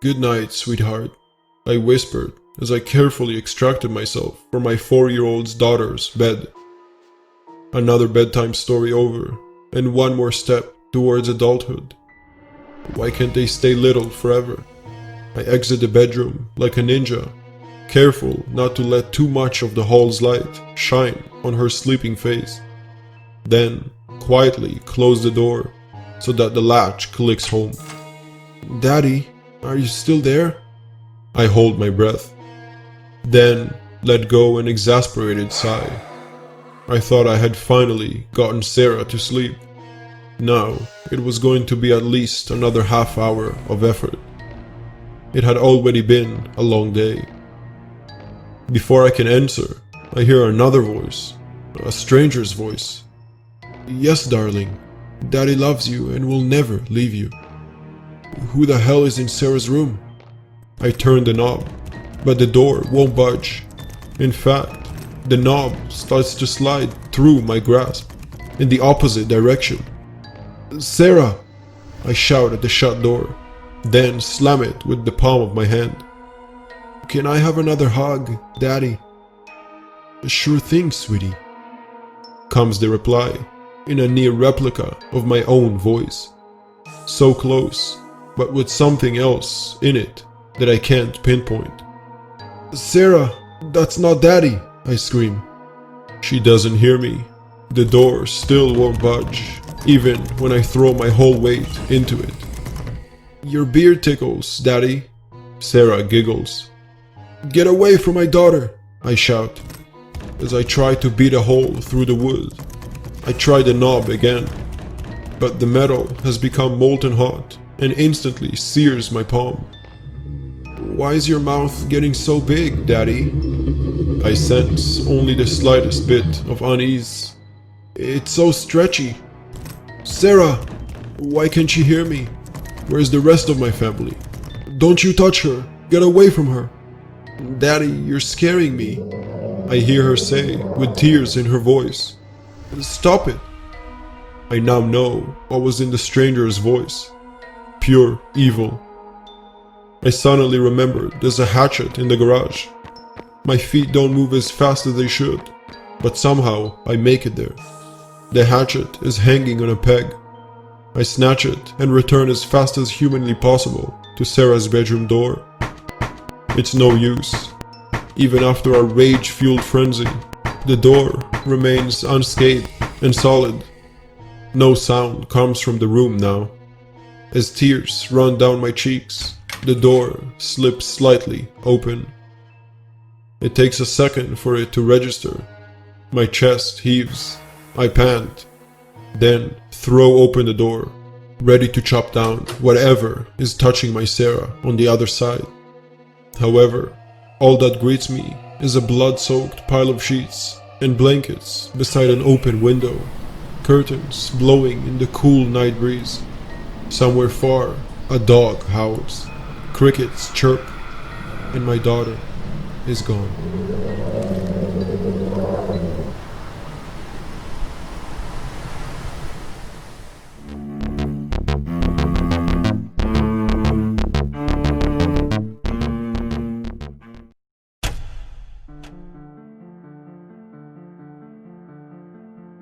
"Good night, sweetheart," I whispered as I carefully extracted myself from my 4-year-old's daughter's bed. Another bedtime story over, and one more step towards adulthood. Why can't they stay little forever? I exit the bedroom like a ninja, careful not to let too much of the hall's light shine on her sleeping face. Then, quietly close the door so that the latch clicks home. "Daddy, are you still there?" I hold my breath. Then, let go an exasperated sigh. I thought I had finally gotten Sarah to sleep. Now, it was going to be at least another half hour of effort. It had already been a long day. Before I can answer, I hear another voice, a stranger's voice. "Yes, darling. Daddy loves you and will never leave you." Who the hell is in Sarah's room? I turn the knob, but the door won't budge. In fact, the knob starts to slide through my grasp, in the opposite direction. "Sarah!" I shout at the shut door, then slam it with the palm of my hand. "Can I have another hug, Daddy?" "Sure thing, sweetie," comes the reply, in a near replica of my own voice. So close, but with something else in it that I can't pinpoint. "Sarah, that's not Daddy," I scream. She doesn't hear me. The door still won't budge, even when I throw my whole weight into it. "Your beard tickles, Daddy." Sarah giggles. "Get away from my daughter," I shout, as I try to beat a hole through the wood. I try the knob again, but the metal has become molten hot and instantly sears my palm. "Why is your mouth getting so big, Daddy?" I sense only the slightest bit of unease. "It's so stretchy." "Sarah, why can't she hear me? Where's the rest of my family? Don't you touch her. Get away from her." "Daddy, you're scaring me," I hear her say with tears in her voice. "Stop it." I now know what was in the stranger's voice. Pure evil. I suddenly remembered there's a hatchet in the garage. My feet don't move as fast as they should, but somehow I make it there. The hatchet is hanging on a peg. I snatch it and return as fast as humanly possible to Sarah's bedroom door. It's no use. Even after a rage-fueled frenzy, the door remains unscathed and solid. No sound comes from the room now. As tears run down my cheeks, the door slips slightly open. It takes a second for it to register. My chest heaves. I pant. Then throw open the door, ready to chop down whatever is touching my Sarah on the other side. However, all that greets me is a blood-soaked pile of sheets and blankets beside an open window, curtains blowing in the cool night breeze. Somewhere far, a dog howls, crickets chirp, and my daughter is gone.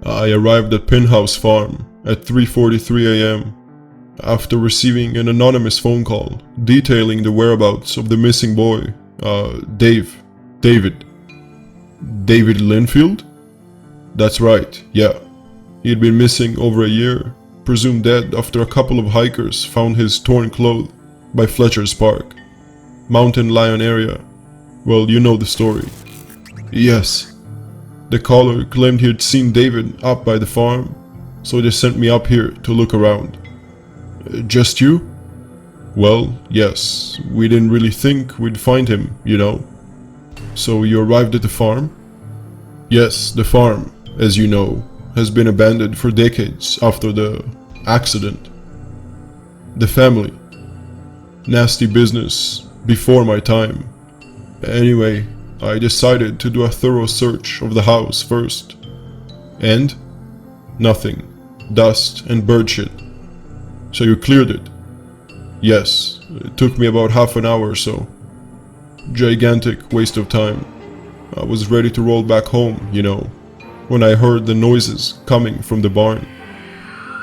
I arrived at Pinhouse Farm at 3:43 a.m. after receiving an anonymous phone call detailing the whereabouts of the missing boy, David. David Linfield? That's right, yeah. He had been missing over a year, presumed dead after a couple of hikers found his torn clothes by Fletcher's Park, Mountain Lion area. Well, you know the story. Yes. The caller claimed he had seen David up by the farm, so they sent me up here to look around. Just you? Well, yes, we didn't really think we'd find him, you know. So you arrived at the farm? Yes, the farm, as you know, has been abandoned for decades after the accident. The family. Nasty business, before my time. Anyway, I decided to do a thorough search of the house first. And? Nothing. Dust and bird shit. So you cleared it? Yes, It took me about half an hour or so. Gigantic waste of time. I was ready to roll back home, when I heard the noises coming from the barn.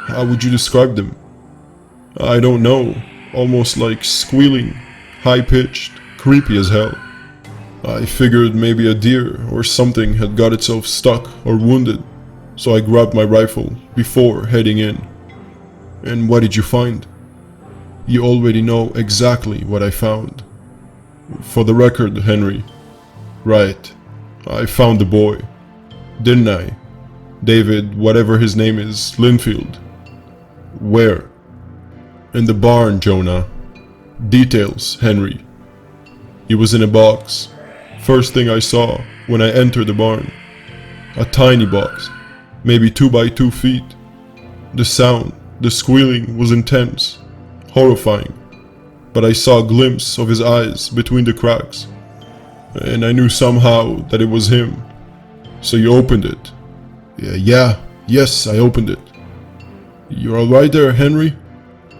How would you describe them? I don't know. Almost like squealing, high-pitched, creepy as hell. I figured maybe a deer or something had got itself stuck or wounded, so I grabbed my rifle before heading in. And what did you find? You already know exactly what I found. For the record, Henry. Right. I found the boy. Didn't I? David, whatever his name is, Linfield. Where? In the barn, Jonah. Details, Henry. He was in a box. First thing I saw when I entered the barn. A tiny box, maybe 2 by 2 feet. The sound, the squealing was intense, horrifying, but I saw a glimpse of his eyes between the cracks, and I knew somehow that it was him. So you opened it? Yes, I opened it. You're alright there, Henry?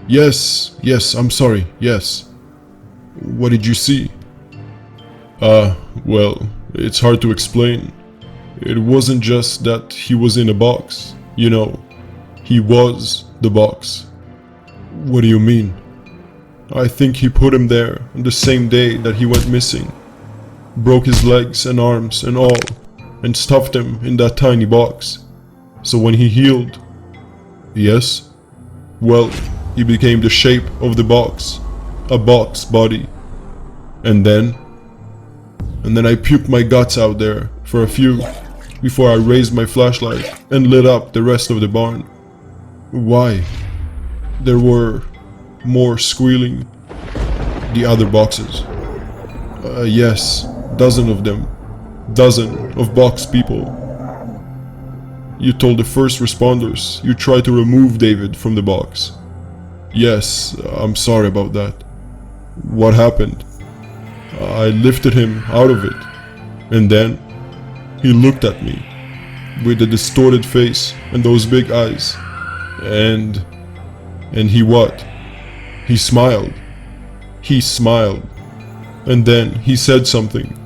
Yes, I'm sorry, yes. What did you see? Well, it's hard to explain. It wasn't just that he was in a box, he was the box. What do you mean? I think he put him there on the same day that he went missing. Broke his legs and arms and all, and stuffed him in that tiny box. So when he healed... Yes? Well, he became the shape of the box. A box body. And then I puked my guts out there for a few before I raised my flashlight and lit up the rest of the barn. Why? There were more squealing. The other boxes. Yes, dozen of them. Dozen of box people. You told the first responders you tried to remove David from the box. Yes, I'm sorry about that. What happened? I lifted him out of it, and then he looked at me with a distorted face and those big eyes, and he what? He smiled. He smiled, and then he said something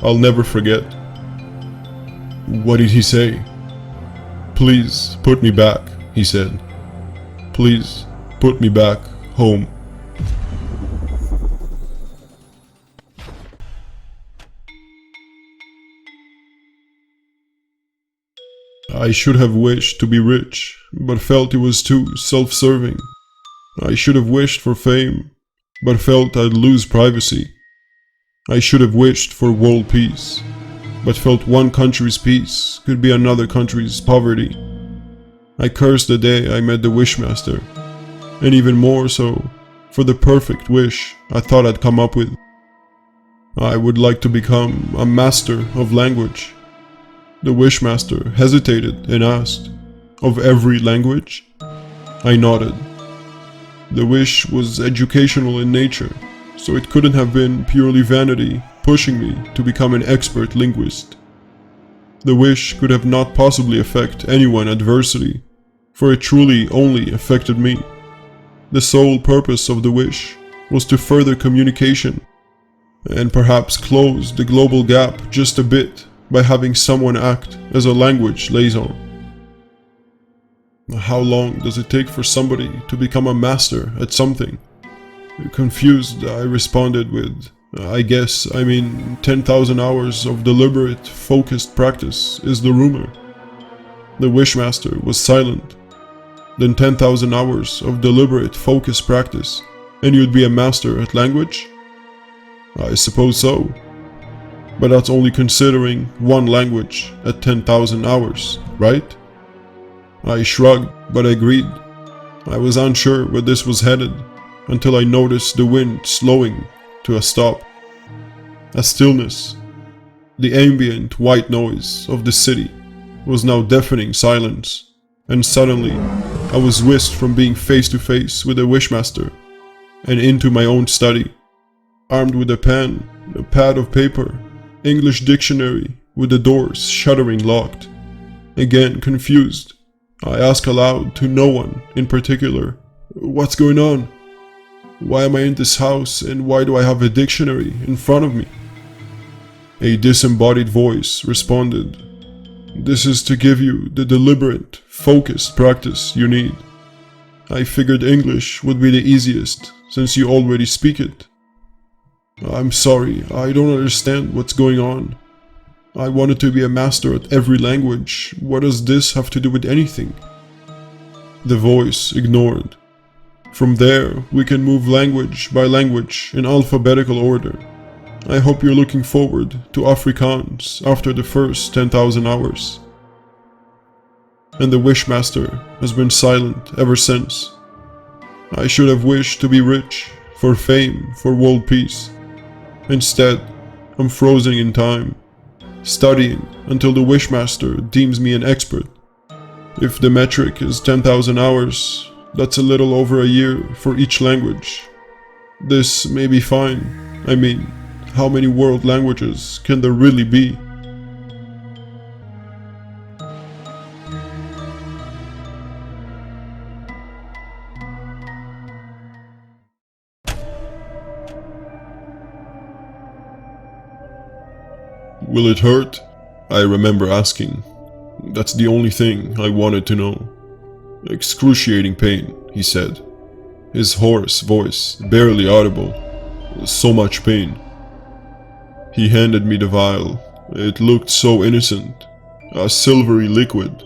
I'll never forget. What did he say? Please put me back, he said. Please put me back home. I should have wished to be rich, but felt it was too self-serving. I should have wished for fame, but felt I'd lose privacy. I should have wished for world peace, but felt one country's peace could be another country's poverty. I cursed the day I met the Wishmaster, and even more so for the perfect wish I thought I'd come up with. I would like to become a master of language. The Wishmaster hesitated and asked, "Of every language?" I nodded. The wish was educational in nature, so it couldn't have been purely vanity pushing me to become an expert linguist. The wish could have not possibly affect anyone adversely, for it truly only affected me. The sole purpose of the wish was to further communication, and perhaps close the global gap just a bit by having someone act as a language liaison. How long does it take for somebody to become a master at something? Confused, I responded with, I mean 10,000 hours of deliberate, focused practice is the rumor. The Wishmaster was silent. Then 10,000 hours of deliberate, focused practice, and you'd be a master at language? I suppose so. But that's only considering one language at 10,000 hours, right? I shrugged, but agreed. I was unsure where this was headed, until I noticed the wind slowing to a stop. A stillness. The ambient white noise of the city was now deafening silence, and suddenly I was whisked from being face to face with the Wishmaster and into my own study, armed with a pen, a pad of paper, English dictionary with the doors shuddering locked. Again confused, I asked aloud to no one in particular, "What's going on?" Why am I in this house, and why do I have a dictionary in front of me? A disembodied voice responded, "This is to give you the deliberate, focused practice you need. I figured English would be the easiest, since you already speak it. I'm sorry, I don't understand what's going on. I wanted to be a master at every language. What does this have to do with anything?" The voice ignored. "From there, we can move language by language in alphabetical order. I hope you're looking forward to Afrikaans after the first 10,000 hours." And the Wishmaster has been silent ever since. I should have wished to be rich, for fame, for world peace. Instead, I'm frozen in time, studying until the Wishmaster deems me an expert. If the metric is 10,000 hours, that's a little over a year for each language. This may be fine. I mean, how many world languages can there really be? "Will it hurt?" I remember asking. That's the only thing I wanted to know. "Excruciating pain," he said, his hoarse voice barely audible. "So much pain." He handed me the vial. It looked so innocent. A silvery liquid.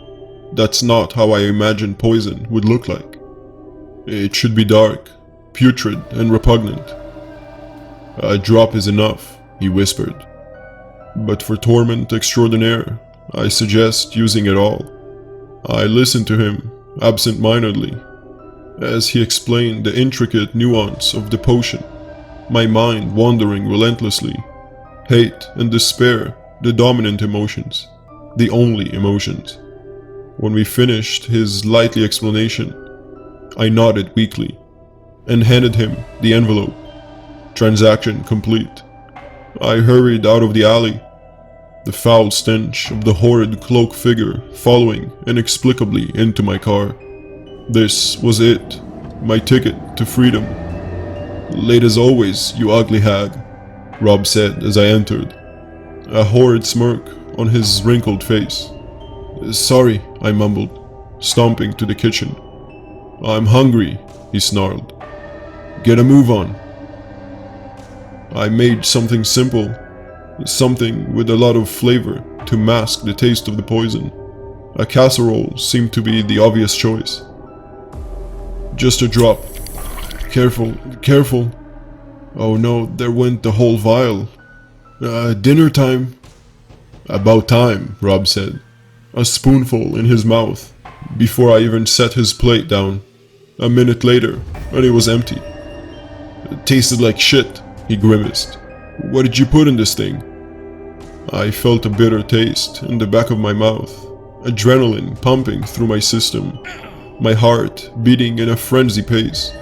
That's not how I imagined poison would look like. It should be dark, putrid, and repugnant. "A drop is enough," he whispered. "But for torment extraordinaire, I suggest using it all." I listened to him, absent-mindedly, as he explained the intricate nuance of the potion, my mind wandering relentlessly. Hate and despair, the dominant emotions, the only emotions. When we finished his lightly explanation, I nodded weakly, and handed him the envelope. Transaction complete. I hurried out of the alley, the foul stench of the horrid cloaked figure following inexplicably into my car. This was it, my ticket to freedom. "Late as always, you ugly hag," Rob said as I entered, a horrid smirk on his wrinkled face. "Sorry," I mumbled, stomping to the kitchen. "I'm hungry," he snarled. "Get a move on." I made something simple, something with a lot of flavor to mask the taste of the poison. A casserole seemed to be the obvious choice. "Just a drop. Careful, careful. Oh no, there went the whole vial. Dinner time." "About time," Rob said, a spoonful in his mouth, before I even set his plate down. A minute later, and it was empty. "It tasted like shit," he grimaced. "What did you put in this thing?" I felt a bitter taste in the back of my mouth, adrenaline pumping through my system, my heart beating in a frenzy pace.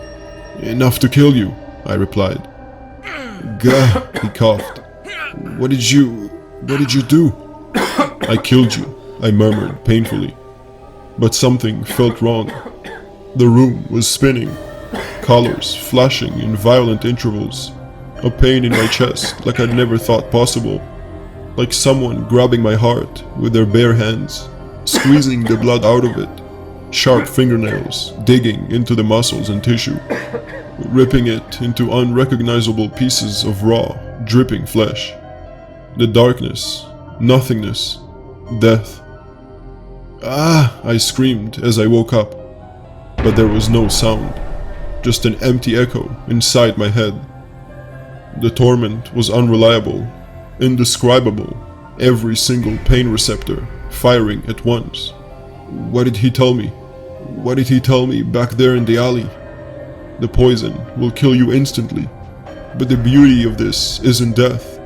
"Enough to kill you," I replied. "Gah," he coughed. What did you do?" "I killed you," I murmured painfully. But something felt wrong. The room was spinning, colors flashing in violent intervals, a pain in my chest like I'd never thought possible, like someone grabbing my heart with their bare hands, squeezing the blood out of it, sharp fingernails digging into the muscles and tissue, ripping it into unrecognizable pieces of raw, dripping flesh. The darkness, nothingness, death. "Ah!" I screamed as I woke up, but there was no sound, just an empty echo inside my head. The torment was unreliable, indescribable, every single pain receptor firing at once. What did he tell me? What did he tell me back there in the alley? The poison will kill you instantly, but the beauty of this isn't death.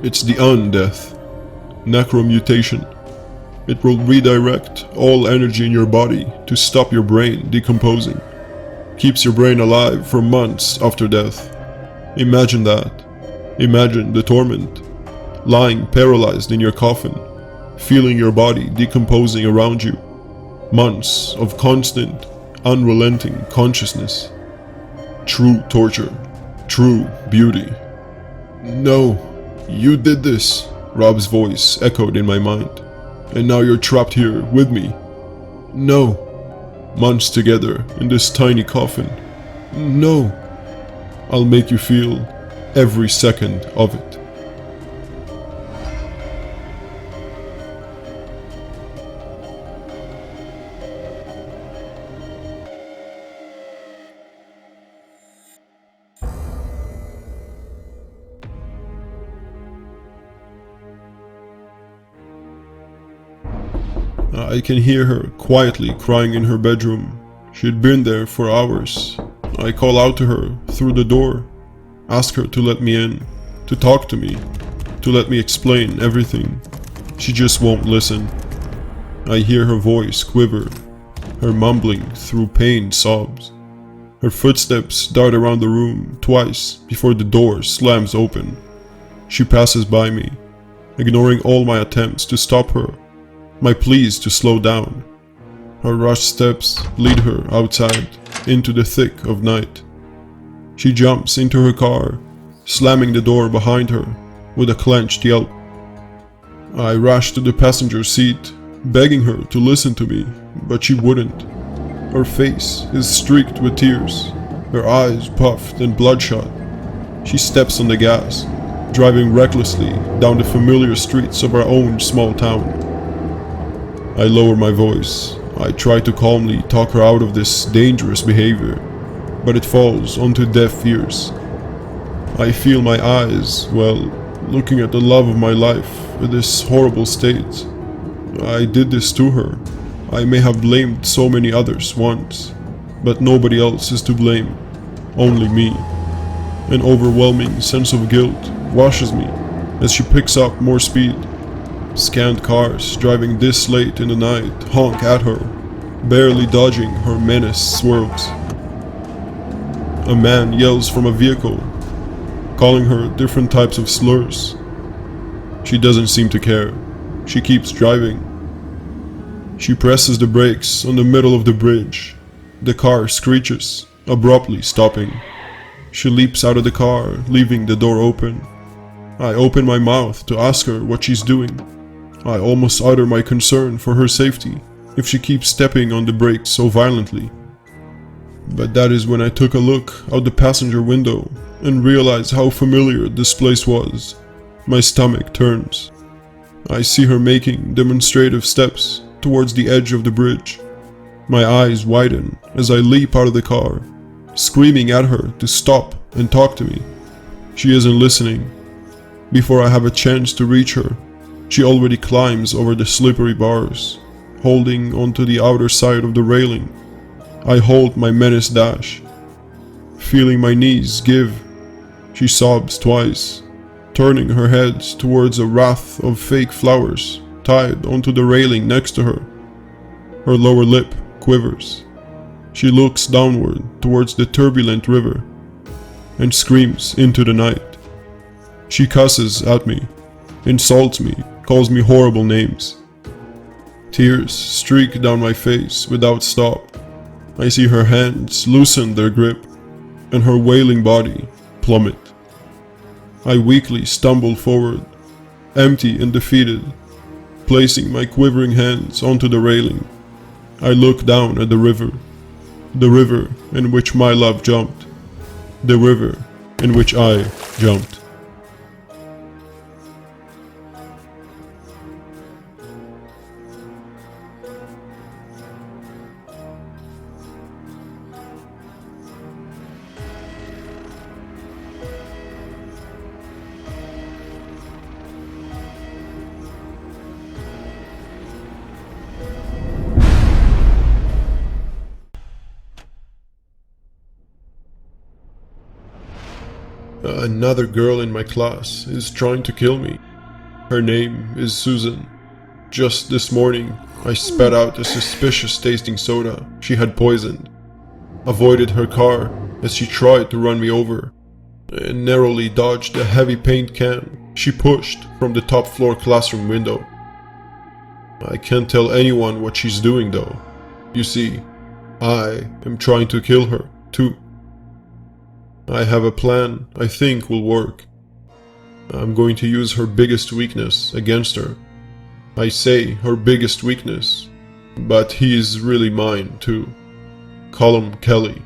It's the undeath, necromutation. It will redirect all energy in your body to stop your brain decomposing. Keeps your brain alive for months after death. Imagine that. Imagine the torment. Lying paralyzed in your coffin, feeling your body decomposing around you. Months of constant, unrelenting consciousness. True torture. True beauty. No, you did this, Rob's voice echoed in my mind. And now you're trapped here with me. No. Months together in this tiny coffin. No. I'll make you feel every second of it. I can hear her quietly crying in her bedroom. She'd been there for hours. I call out to her through the door, ask her to let me in, to talk to me, to let me explain everything. She just won't listen. I hear her voice quiver, her mumbling through pained sobs. Her footsteps dart around the room twice before the door slams open. She passes by me, ignoring all my attempts to stop her, my pleas to slow down. Her rushed steps lead her outside, into the thick of night. She jumps into her car, slamming the door behind her with a clenched yelp. I rush to the passenger seat, begging her to listen to me, but she wouldn't. Her face is streaked with tears, her eyes puffed and bloodshot. She steps on the gas, driving recklessly down the familiar streets of our own small town. I lower my voice. I try to calmly talk her out of this dangerous behavior, but it falls onto deaf ears. I feel my eyes, looking at the love of my life in this horrible state. I did this to her. I may have blamed so many others once, but nobody else is to blame, only me. An overwhelming sense of guilt washes me as she picks up more speed. Scanned cars driving this late in the night honk at her, barely dodging her menace swerves. A man yells from a vehicle, calling her different types of slurs. She doesn't seem to care. She keeps driving. She presses the brakes on the middle of the bridge. The car screeches, abruptly stopping. She leaps out of the car, leaving the door open. I open my mouth to ask her what she's doing. I almost utter my concern for her safety if she keeps stepping on the brakes so violently. But that is when I took a look out the passenger window and realized how familiar this place was. My stomach turns. I see her making demonstrative steps towards the edge of the bridge. My eyes widen as I leap out of the car, screaming at her to stop and talk to me. She isn't listening. Before I have a chance to reach her, she already climbs over the slippery bars, holding onto the outer side of the railing. I hold my menaced dash, feeling my knees give. She sobs twice, turning her head towards a wreath of fake flowers tied onto the railing next to her. Her lower lip quivers. She looks downward towards the turbulent river and screams into the night. She cusses at me, insults me, calls me horrible names. Tears streak down my face without stop. I see her hands loosen their grip and her wailing body plummet. I weakly stumble forward, empty and defeated, placing my quivering hands onto the railing. I look down at the river in which my love jumped, the river in which I jumped. Another girl in my class is trying to kill me. Her name is Susan. Just this morning, I spat out a suspicious tasting soda she had poisoned, avoided her car as she tried to run me over, and narrowly dodged a heavy paint can she pushed from the top floor classroom window. I can't tell anyone what she's doing though. You see, I am trying to kill her too. I have a plan I think will work. I'm going to use her biggest weakness against her. I say her biggest weakness, but he is really mine too. Callum Kelly,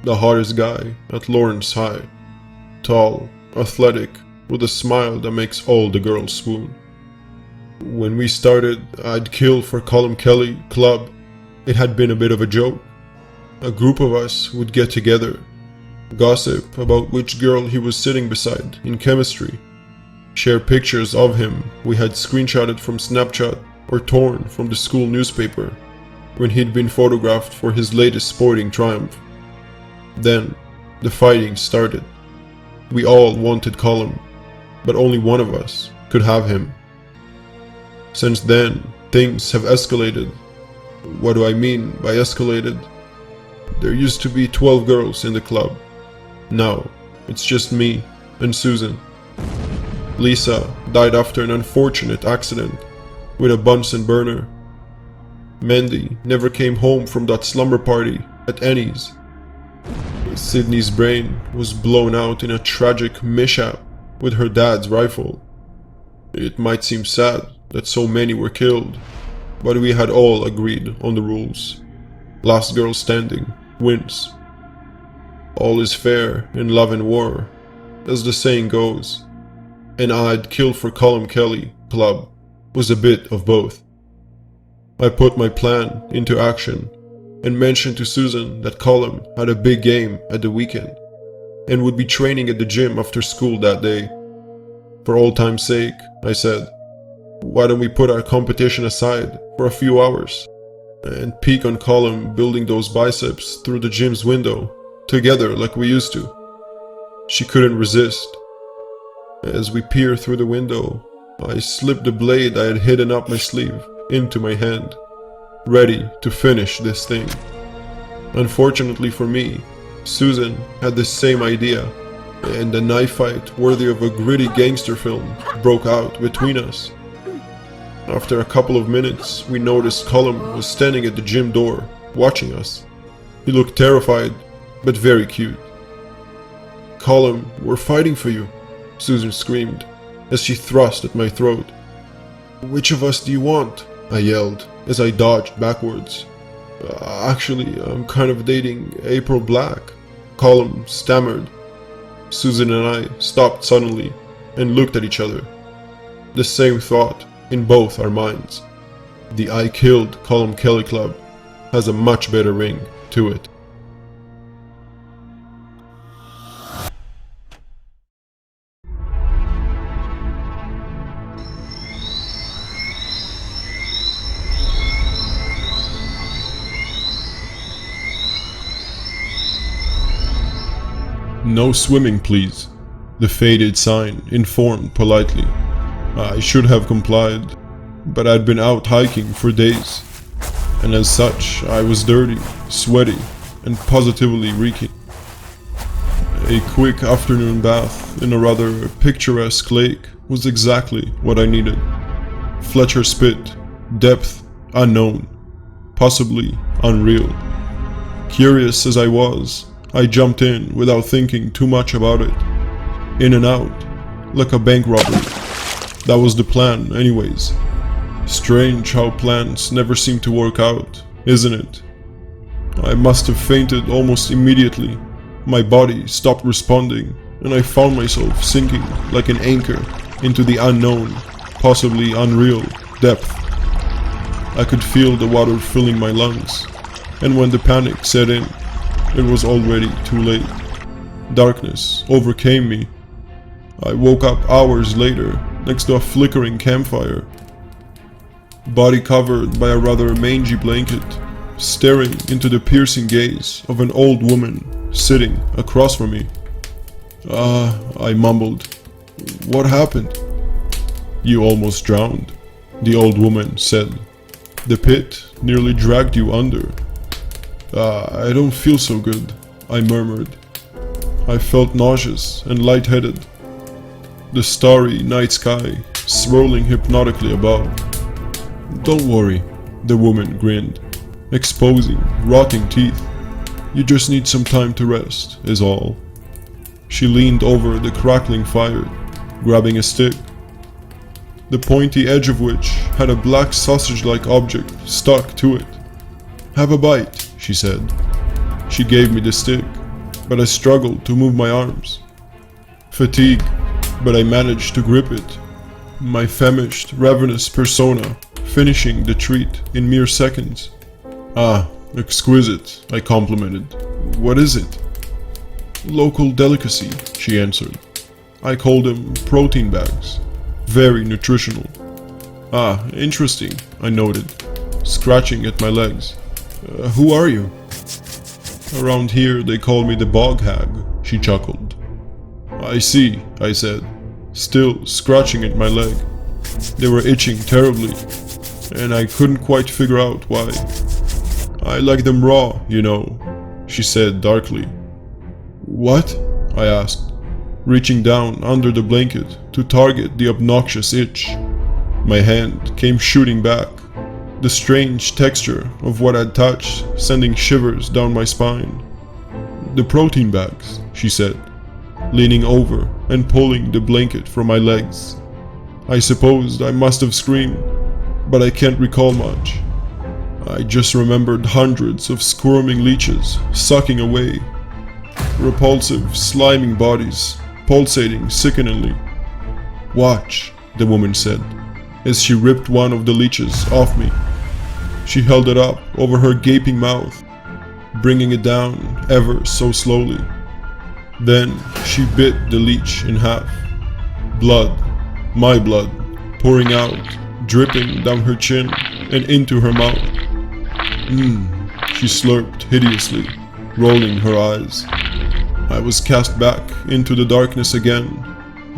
the hottest guy at Lawrence High. Tall, athletic, with a smile that makes all the girls swoon. When we started, I'd kill for Callum Kelly Club. It had been a bit of a joke. A group of us would get together, gossip about which girl he was sitting beside in chemistry, share pictures of him we had screenshotted from Snapchat or torn from the school newspaper when he'd been photographed for his latest sporting triumph. Then, the fighting started. We all wanted Callum, but only one of us could have him. Since then, things have escalated. What do I mean by escalated? There used to be 12 girls in the club. Now, it's just me and Susan. Lisa died after an unfortunate accident with a Bunsen burner. Mandy never came home from that slumber party at Annie's. Sydney's brain was blown out in a tragic mishap with her dad's rifle. It might seem sad that so many were killed, but we had all agreed on the rules. Last girl standing wins. All is fair in love and war, as the saying goes, and I'd kill for Callum Kelly Club was a bit of both. I put my plan into action and mentioned to Susan that Callum had a big game at the weekend and would be training at the gym after school that day. For old time's sake, I said, why don't we put our competition aside for a few hours and peek on Callum building those biceps through the gym's window together like we used to. She couldn't resist. As we peered through the window, I slipped the blade I had hidden up my sleeve into my hand, ready to finish this thing. Unfortunately for me, Susan had the same idea, and a knife fight worthy of a gritty gangster film broke out between us. After a couple of minutes, we noticed Callum was standing at the gym door, watching us. He looked terrified, but very cute. "Callum, we're fighting for you," Susan screamed, as she thrust at my throat. "Which of us do you want?" I yelled, as I dodged backwards. Actually, I'm kind of dating April Black," Callum stammered. Susan and I stopped suddenly and looked at each other. The same thought in both our minds. The I Killed Callum Kelly Club has a much better ring to it. "No swimming, please," the faded sign informed politely. I should have complied, but I'd been out hiking for days, and as such, I was dirty, sweaty, and positively reeking. A quick afternoon bath in a rather picturesque lake was exactly what I needed. Fletcher spit, depth unknown, possibly unreal. Curious as I was, I jumped in without thinking too much about it. In and out, like a bank robbery. That was the plan anyways. Strange how plans never seem to work out, isn't it? I must have fainted almost immediately. My body stopped responding, and I found myself sinking like an anchor into the unknown, possibly unreal, depth. I could feel the water filling my lungs, and when the panic set in, it was already too late. Darkness overcame me. I woke up hours later next to a flickering campfire, body covered by a rather mangy blanket, staring into the piercing gaze of an old woman sitting across from me. I mumbled. "What happened?" "You almost drowned," the old woman said. "The pit nearly dragged you under." I don't feel so good," I murmured. I felt nauseous and lightheaded. The starry night sky swirling hypnotically above. "Don't worry," the woman grinned, exposing rotting teeth. "You just need some time to rest, is all." She leaned over the crackling fire, grabbing a stick, the pointy edge of which had a black sausage-like object stuck to it. "Have a bite," she said. She gave me the stick, but I struggled to move my arms. Fatigue, but I managed to grip it, my famished, ravenous persona finishing the treat in mere seconds. "Ah, exquisite," I complimented. "What is it?" "Local delicacy," she answered. "I call them protein bags. Very nutritional." "Ah, interesting," I noted, scratching at my legs. Who are you?" "Around here they call me the bog hag," she chuckled. "I see," I said, still scratching at my leg. They were itching terribly, and I couldn't quite figure out why. "I like them raw, you know," she said darkly. "What?" I asked, reaching down under the blanket to target the obnoxious itch. My hand came shooting back, the strange texture of what I'd touched sending shivers down my spine. "The protein bags," she said, leaning over and pulling the blanket from my legs. I supposed I must have screamed, but I can't recall much. I just remembered hundreds of squirming leeches sucking away, repulsive, sliming bodies pulsating sickeningly. "Watch," the woman said, as she ripped one of the leeches off me. She held it up over her gaping mouth, bringing it down ever so slowly. Then she bit the leech in half. Blood, my blood, pouring out, dripping down her chin and into her mouth. She slurped hideously, rolling her eyes. I was cast back into the darkness again.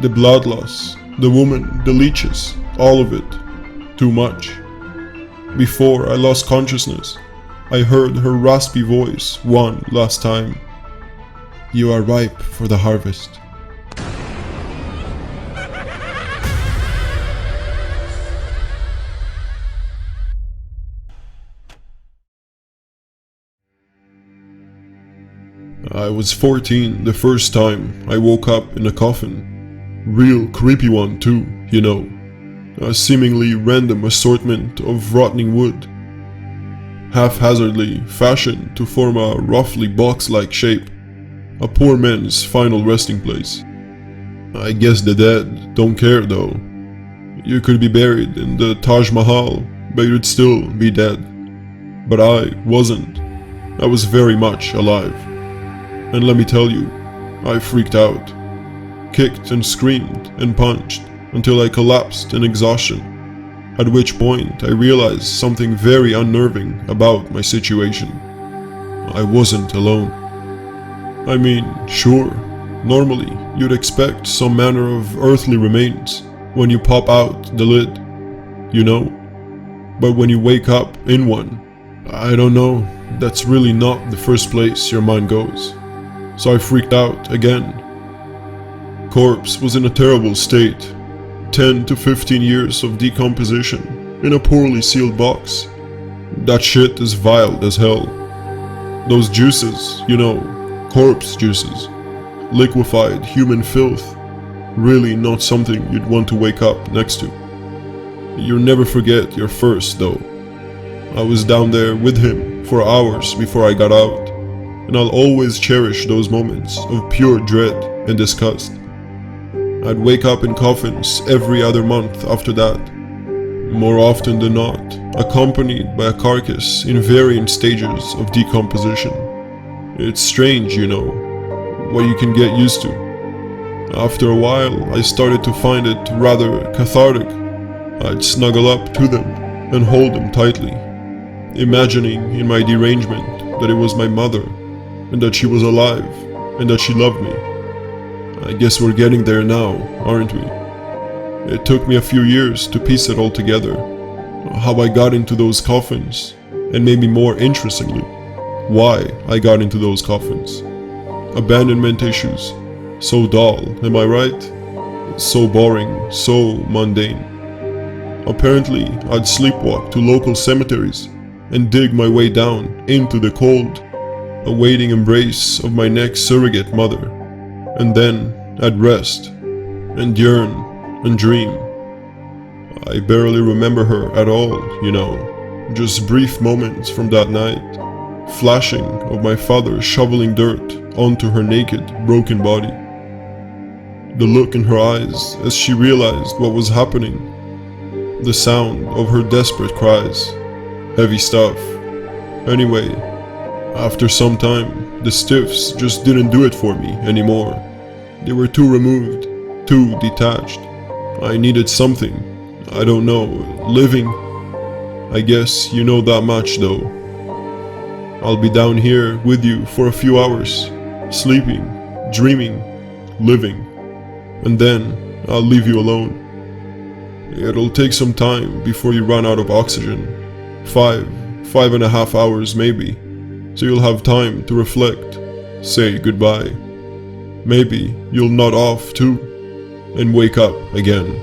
The blood loss, the woman, the leeches, all of it. Too much. Before I lost consciousness, I heard her raspy voice one last time. "You are ripe for the harvest." I was 14 the first time I woke up in a coffin. Real creepy one too, you know. A seemingly random assortment of rotting wood, haphazardly fashioned to form a roughly box-like shape. A poor man's final resting place. I guess the dead don't care though. You could be buried in the Taj Mahal, but you'd still be dead. But I wasn't. I was very much alive. And let me tell you, I freaked out. Kicked and screamed and punched until I collapsed in exhaustion, at which point I realized something very unnerving about my situation. I wasn't alone. I mean, sure, normally you'd expect some manner of earthly remains when you pop out the lid, you know? But when you wake up in one, I don't know, that's really not the first place your mind goes. So I freaked out again. Corpse was in a terrible state. 10 to 15 years of decomposition in a poorly sealed box. That shit is vile as hell. Those juices, you know, corpse juices, liquefied human filth, really not something you'd want to wake up next to. You'll never forget your first though. I was down there with him for hours before I got out, and I'll always cherish those moments of pure dread and disgust. I'd wake up in coffins every other month after that, more often than not, accompanied by a carcass in varying stages of decomposition. It's strange, you know, what you can get used to. After a while, I started to find it rather cathartic. I'd snuggle up to them and hold them tightly, imagining in my derangement that it was my mother, and that she was alive, and that she loved me. I guess we're getting there now, aren't we? It took me a few years to piece it all together. How I got into those coffins, and maybe more interestingly, why I got into those coffins. Abandonment issues. So dull, am I right? So boring, so mundane. Apparently, I'd sleepwalk to local cemeteries and dig my way down into the cold, awaiting embrace of my next surrogate mother. and then I'd rest, and yearn, and dream. I barely remember her at all, just brief moments from that night, flashing of my father shoveling dirt onto her naked, broken body. The look in her eyes as she realized what was happening, the sound of her desperate cries, heavy stuff. Anyway, after some time, the stiffs just didn't do it for me anymore. They were too removed, too detached. I needed something, I don't know, living. I guess you know that much though. I'll be down here with you for a few hours, sleeping, dreaming, living, and then I'll leave you alone. It'll take some time before you run out of oxygen. 5.5 hours maybe, so you'll have time to reflect, say goodbye. Maybe you'll nod off too, and wake up again.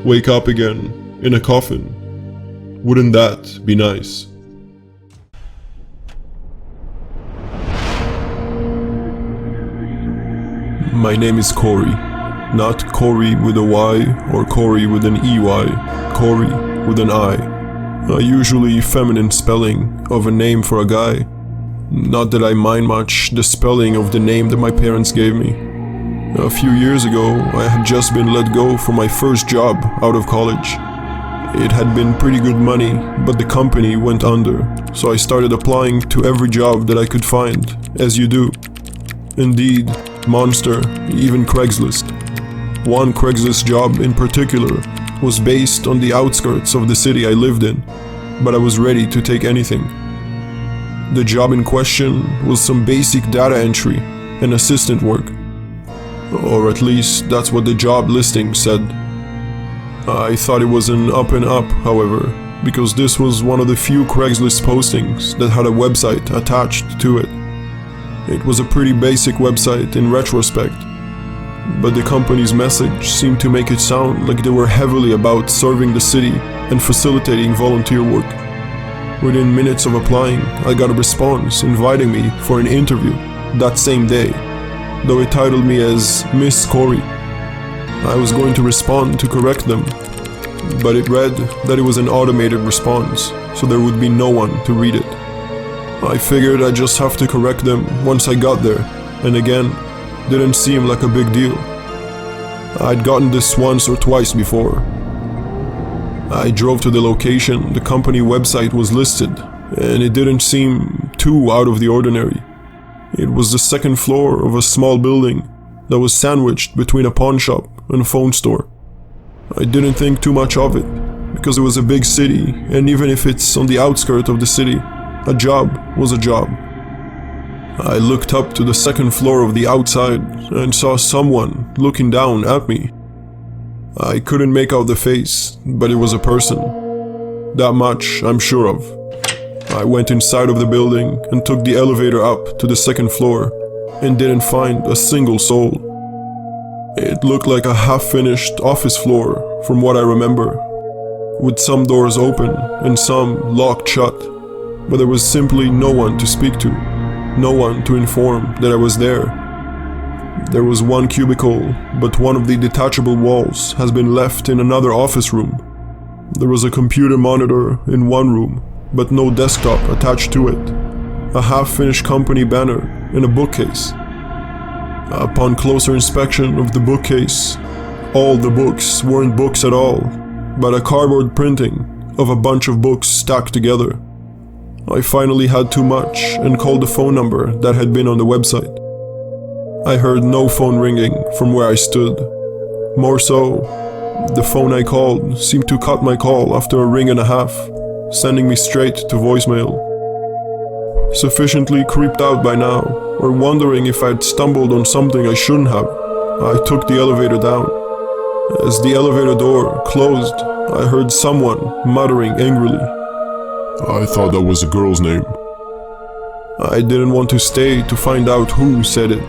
Wake up again in a coffin. Wouldn't that be nice? My name is Corey. Not Corey with a Y or Corey with an EY. Corey with an I. A usually feminine spelling of a name for a guy. Not that I mind much the spelling of the name that my parents gave me. A few years ago, I had just been let go from my first job out of college. It had been pretty good money, but the company went under, so I started applying to every job that I could find, as you do. Indeed, Monster, even Craigslist. One Craigslist job in particular was based on the outskirts of the city I lived in, but I was ready to take anything. The job in question was some basic data entry and assistant work. Or at least that's what the job listing said. I thought it was an up and up, however, because this was one of the few Craigslist postings that had a website attached to it. It was a pretty basic website in retrospect, but the company's message seemed to make it sound like they were heavily about serving the city and facilitating volunteer work. Within minutes of applying, I got a response inviting me for an interview that same day, though it titled me as Miss Corey. I was going to respond to correct them, but it read that it was an automated response, so there would be no one to read it. I figured I'd just have to correct them once I got there, and again, didn't seem like a big deal. I'd gotten this once or twice before. I drove to the location the company website was listed, and it didn't seem too out of the ordinary. It was the second floor of a small building that was sandwiched between a pawn shop and a phone store. I didn't think too much of it, because it was a big city, and even if it's on the outskirts of the city, a job was a job. I looked up to the second floor of the outside and saw someone looking down at me. I couldn't make out the face, but it was a person. That much I'm sure of. I went inside of the building and took the elevator up to the second floor and didn't find a single soul. It looked like a half-finished office floor from what I remember, with some doors open and some locked shut, but there was simply no one to speak to, no one to inform that I was there. There was one cubicle, but one of the detachable walls has been left in another office room. There was a computer monitor in one room, but no desktop attached to it. A half-finished company banner in a bookcase. Upon closer inspection of the bookcase, all the books weren't books at all, but a cardboard printing of a bunch of books stacked together. I finally had too much and called the phone number that had been on the website. I heard no phone ringing from where I stood. More so, the phone I called seemed to cut my call after a ring and a half, sending me straight to voicemail. Sufficiently creeped out by now, or wondering if I'd stumbled on something I shouldn't have, I took the elevator down. As the elevator door closed, I heard someone muttering angrily. I thought that was a girl's name. I didn't want to stay to find out who said it.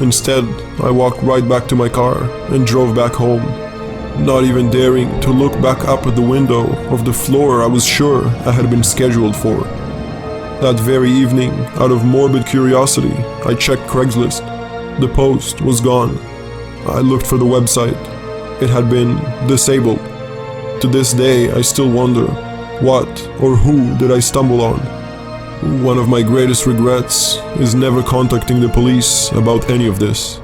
Instead, I walked right back to my car and drove back home, not even daring to look back up at the window of the floor I was sure I had been scheduled for. That very evening, out of morbid curiosity, I checked Craigslist. The post was gone. I looked for the website. It had been disabled. To this day, I still wonder, what or who did I stumble on? One of my greatest regrets is never contacting the police about any of this.